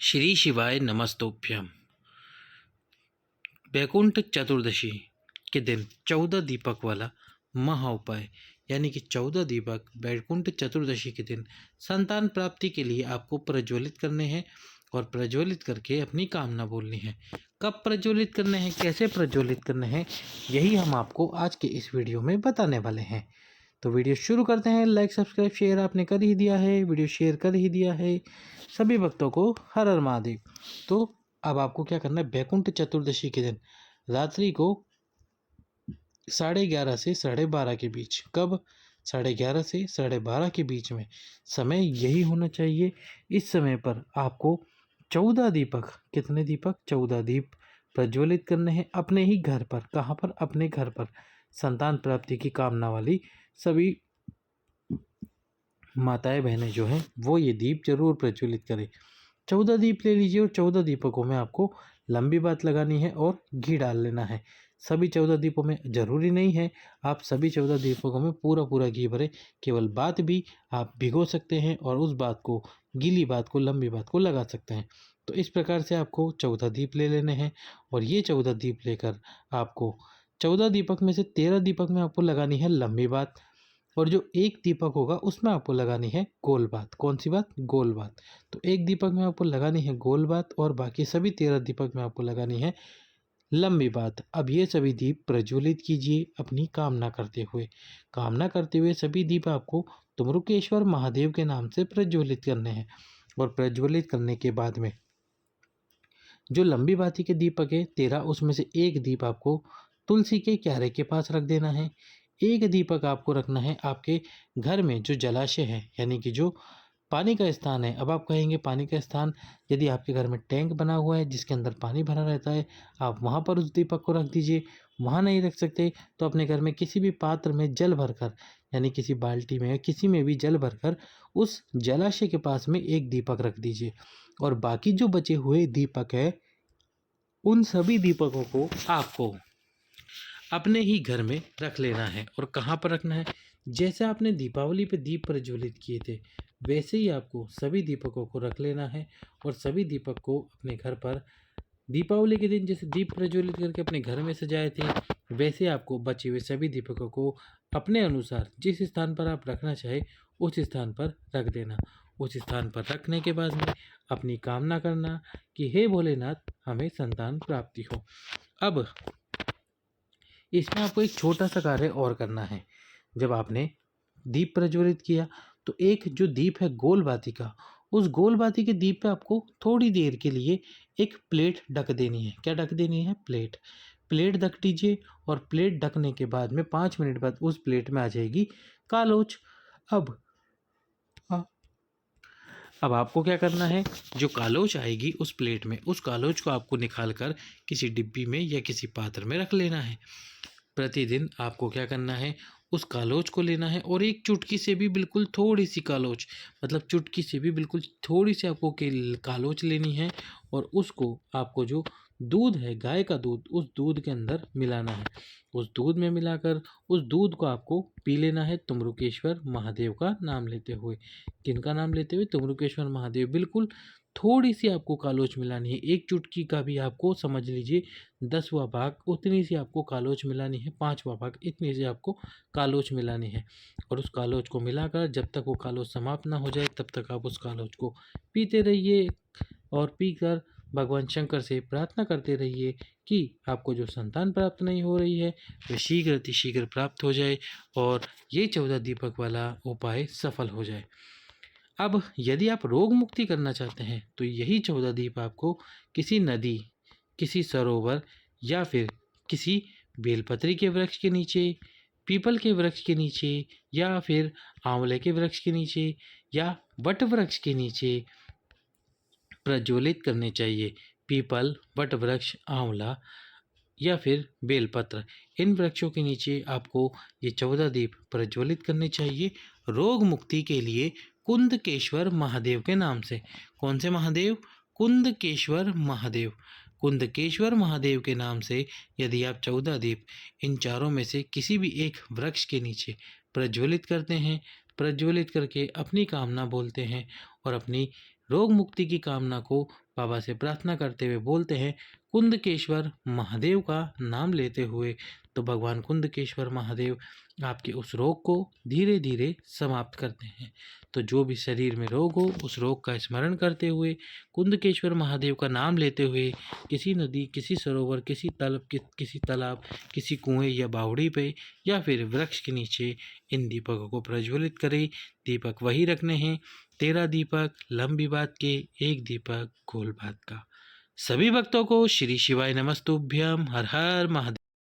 श्री शिवाय नमस्तोभ्यम। वैकुंठ चतुर्दशी के दिन 14 दीपक वाला महा उपाय यानी कि 14 दीपक वैकुंठ चतुर्दशी के दिन संतान प्राप्ति के लिए आपको प्रज्वलित करने हैं और प्रज्वलित करके अपनी कामना बोलनी है। कब प्रज्वलित करने हैं, कैसे प्रज्वलित करने हैं, यही हम आपको आज के इस वीडियो में बताने वाले हैं। तो वीडियो शुरू करते हैं। लाइक सब्सक्राइब शेयर आपने कर ही दिया है, वीडियो शेयर कर ही दिया है। सभी भक्तों को हर हर महादेव। तो अब आपको क्या करना है, वैकुंठ चतुर्दशी के दिन रात्रि को 11:30 से 12:30 के बीच, कब 11:30 से 12:30 के बीच में समय यही होना चाहिए। इस समय पर आपको 14 दीपक, कितने दीपक, 14 दीप प्रज्वलित करने हैं अपने ही घर पर। कहाँ पर? अपने घर पर। संतान प्राप्ति की कामना वाली सभी माताएं बहनें जो हैं वो ये दीप जरूर प्रज्वलित करें। 14 दीप ले लीजिए और 14 दीपकों में आपको लंबी बात लगानी है और घी डाल लेना है। सभी 14 दीपों में ज़रूरी नहीं है आप सभी 14 दीपकों में पूरा पूरा घी भरें, केवल बात भी आप भिगो सकते हैं और उस बात को, गीली बात को, लंबी बात को लगा सकते हैं। तो इस प्रकार से आपको 14 दीप ले लेने हैं और ये 14 दीप लेकर आपको 14 दीपक में से 13 दीपक में आपको लगानी है लंबी बात और जो एक दीपक होगा उसमें आपको लगानी है गोल बात। कौन सी बात? गोल बात। तो एक दीपक में आपको लगानी है गोल बात और बाकी सभी 13 दीपक में आपको लगानी है लंबी बात। अब ये सभी दीप प्रज्वलित कीजिए अपनी कामना करते हुए। कामना करते हुए सभी दीप आपको तुमरुकेश्वर महादेव के नाम से प्रज्वलित करने हैं और प्रज्वलित करने के बाद में जो लंबी बाती के दीपक है 13, उसमें से एक दीप आपको तुलसी के क्यारे के पास रख देना है। एक दीपक आपको रखना है आपके घर में जो जलाशय है, यानी कि जो पानी का स्थान है। अब आप कहेंगे पानी का स्थान, यदि आपके घर में टैंक बना हुआ है जिसके अंदर पानी भरा रहता है, आप वहाँ पर उस दीपक को रख दीजिए। वहाँ नहीं रख सकते तो अपने घर में किसी भी पात्र में जल भरकर, यानी किसी बाल्टी में, किसी में भी जल भरकर उस जलाशय के पास में एक दीपक रख दीजिए और बाकी जो बचे हुए दीपक है उन सभी दीपकों को आपको अपने ही घर में रख लेना है। और कहाँ पर रखना है? जैसे आपने दीपावली पे दीप प्रज्वलित किए थे वैसे ही आपको सभी दीपकों को रख लेना है और सभी दीपक को अपने घर पर दीपावली के दिन जैसे दीप प्रज्वलित करके अपने घर में सजाए थे वैसे आपको बचे हुए सभी दीपकों को अपने अनुसार जिस स्थान पर आप रखना चाहे उस स्थान पर रख देना। उस स्थान पर रखने के बाद में अपनी कामना करना कि हे भोलेनाथ हमें संतान प्राप्ति हो। अब इसमें आपको एक छोटा सा कार्य और करना है। जब आपने दीप प्रज्वलित किया तो एक जो दीप है गोल बाती का, उस गोल बाती के दीप पे आपको थोड़ी देर के लिए एक प्लेट ढक देनी है। क्या ढक देनी है? प्लेट। प्लेट ढक दीजिए और प्लेट ढकने के बाद में 5 मिनट बाद उस प्लेट में आ जाएगी कालोच। अब अब आपको क्या करना है, जो कालोच आएगी उस प्लेट में, उस कालोच को आपको निकाल कर किसी डिब्बी में या किसी पात्र में रख लेना है। प्रतिदिन आपको क्या करना है, उस कालोच को लेना है और एक चुटकी से भी बिल्कुल थोड़ी सी कालोच, मतलब चुटकी से भी बिल्कुल थोड़ी सी आपको कालोच लेनी है और उसको आपको जो दूध है, गाय का दूध, उस दूध के अंदर मिलाना है। उस दूध में मिलाकर उस दूध को आपको पी लेना है तुमरुकेश्वर महादेव का नाम लेते हुए। किनका नाम लेते हुए? तुमरुकेश्वर महादेव। बिल्कुल थोड़ी सी आपको कालोच मिलानी है, एक चुटकी का भी आपको समझ लीजिए 10वां भाग उतनी सी आपको कालोच मिलानी है, 5वां भाग इतनी सी आपको कालोच मिलानी है। और उस कालोच को मिलाकर जब तक वो कालोच समाप्त ना हो जाए तब तक आप उस कालोच को पीते रहिए और पीकर भगवान शंकर से प्रार्थना करते रहिए कि आपको जो संतान प्राप्त नहीं हो रही है वह शीघ्र अतिशीघ्र प्राप्त हो जाए और ये 14 दीपक वाला उपाय सफल हो जाए। अब यदि आप रोग मुक्ति करना चाहते हैं तो यही 14 दीप आपको किसी नदी, किसी सरोवर या फिर किसी बेलपत्री के वृक्ष के नीचे, पीपल के वृक्ष के नीचे या फिर आंवले के वृक्ष के नीचे या वट वृक्ष के नीचे प्रज्वलित करने चाहिए। पीपल, वट वृक्ष, आंवला या फिर बेलपत्र, इन वृक्षों के नीचे आपको ये 14 दीप प्रज्वलित करने चाहिए रोग मुक्ति के लिए कुंदकेश्वर महादेव के नाम से। कौन से महादेव? कुंदकेश्वर महादेव। कुंदकेश्वर महादेव के नाम से यदि आप 14 दीप इन चारों में से किसी भी एक वृक्ष के नीचे प्रज्वलित करते हैं, प्रज्वलित करके अपनी कामना बोलते हैं और अपनी रोग मुक्ति की कामना को बाबा से प्रार्थना करते हुए बोलते हैं, कुंदकेश्वर महादेव का नाम लेते हुए। तो भगवान कुंदकेश्वर महादेव आपके उस रोग को धीरे धीरे समाप्त करते हैं। तो जो भी शरीर में रोग हो, उस रोग का स्मरण करते हुए, कुंदकेश्वर महादेव का नाम लेते हुए किसी नदी, किसी सरोवर, किसी तालाब, किसी कुएं या बावड़ी पे या फिर वृक्ष के नीचे इन दीपकों को प्रज्वलित करें। दीपक वही रखने हैं, 13 दीपक लंबी बात के, 1 दीपक गोल बात का। सभी भक्तों को श्री शिवाय नमस्तुभ्यम। हर हर महादेव।